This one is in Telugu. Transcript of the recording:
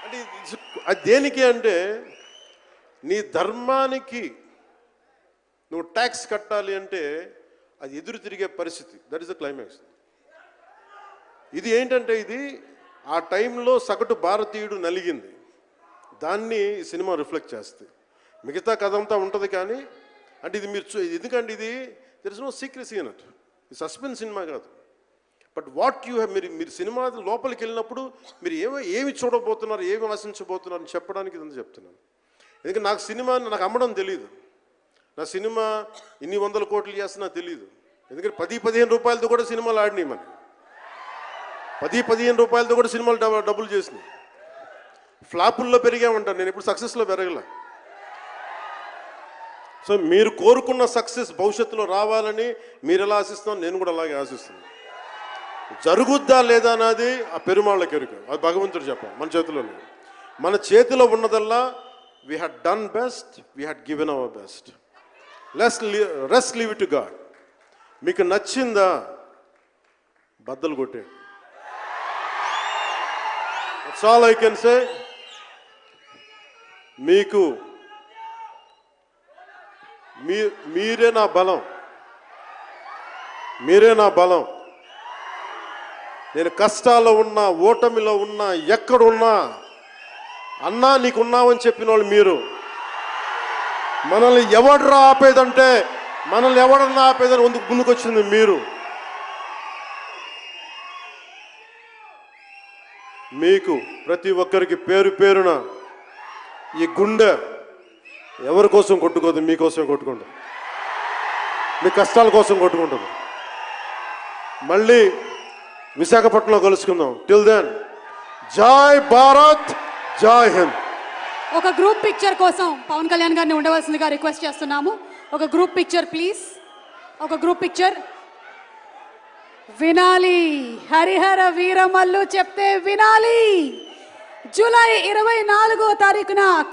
అంటే అది దేనికి అంటే నీ ధర్మానికి నువ్వు ట్యాక్స్ కట్టాలి అంటే అది ఎదురు తిరిగే పరిస్థితి. That is the climax. ఇది ఏంటంటే ఇది ఆ టైంలో సగటు భారతీయుడు నలిగింది. దాన్ని ఈ సినిమా రిఫ్లెక్ట్ చేస్తుంది. మిగతా కథ అంతా ఉంటుంది కానీ అంటే ఇది మీరు ఎందుకంటే ఇది దెర్ ఇస్ నో సీక్రెసీ అన్నట్టు. ఇది సస్పెన్స్ సినిమా కాదు. బట్ వాట్ యూ హ్యావ్ మీరు సినిమా లోపలికి వెళ్ళినప్పుడు మీరు ఏమి చూడబోతున్నారు, ఏమి ఆశించబోతున్నారు అని చెప్పడానికి ఇదంతా చెప్తున్నాను. ఎందుకంటే నాకు సినిమా నాకు అమ్మడం తెలియదు. నా సినిమా ఇన్ని 100 కోట్లు చేస్తున్నా తెలియదు. ఎందుకంటే 10-15 రూపాయలతో కూడా సినిమాలు ఆడినాయి. మనం 10-15 రూపాయలతో కూడా సినిమాలు డబ్బులు చేసినాయి. ఫ్లాపుల్లో పెరిగామంటాను, నేను ఇప్పుడు సక్సెస్లో పెరగల. సో మీరు కోరుకున్న సక్సెస్ భవిష్యత్తులో రావాలని మీరు ఎలా ఆశిస్తున్నారో నేను కూడా అలాగే ఆశిస్తున్నాను. జరుగుద్దా లేదా అన్నది ఆ పెరుమాళ్ళకి ఎరుక, అది భగవంతుడు చెప్పాలి, మన చేతిలో లేదు. మన చేతిలో ఉన్నదల్లా we had done best, we had given our best. Rest leave it to God. మీకు నచ్చిందా బద్దలు కొట్టేయండి. That's all I can say. మీకు మీరే నా బలం, మీరే నా బలం. నేను కష్టాల్లో ఉన్నా, ఓటమిలో ఉన్నా, ఎక్కడున్నా అన్నా నీకున్నావని చెప్పిన వాళ్ళు మీరు. మనల్ని ఎవడరా ఆపేదంటే మనల్ని ఎవడన్నా ఆపేదని ముందుకొచ్చింది మీరు. మీకు ప్రతి ఒక్కరికి పేరు పేరున ఈ గుండె ఎవరి కోసం కొట్టుకోదు, మీకోసం కొట్టుకుంటుంది, మీ కష్టాల కోసం కొట్టుకుంటుంది. మళ్ళీ విశాఖపట్నంలో కలుసుకుందాం. టిల్ దెన్ జై భారత్, జై హింద్. ఒక గ్రూప్ పిక్చర్ కోసం పవన్ కళ్యాణ్ గారిని ఉండవలసిందిగా రిక్వెస్ట్ చేస్తున్నాము. ఒక గ్రూప్ పిక్చర్ ప్లీజ్. ఒక గ్రూప్ పిక్చర్. వినాలి, హరిహర వీరమల్లు చెప్తే వినాలి. జూలై 24వ తారీఖున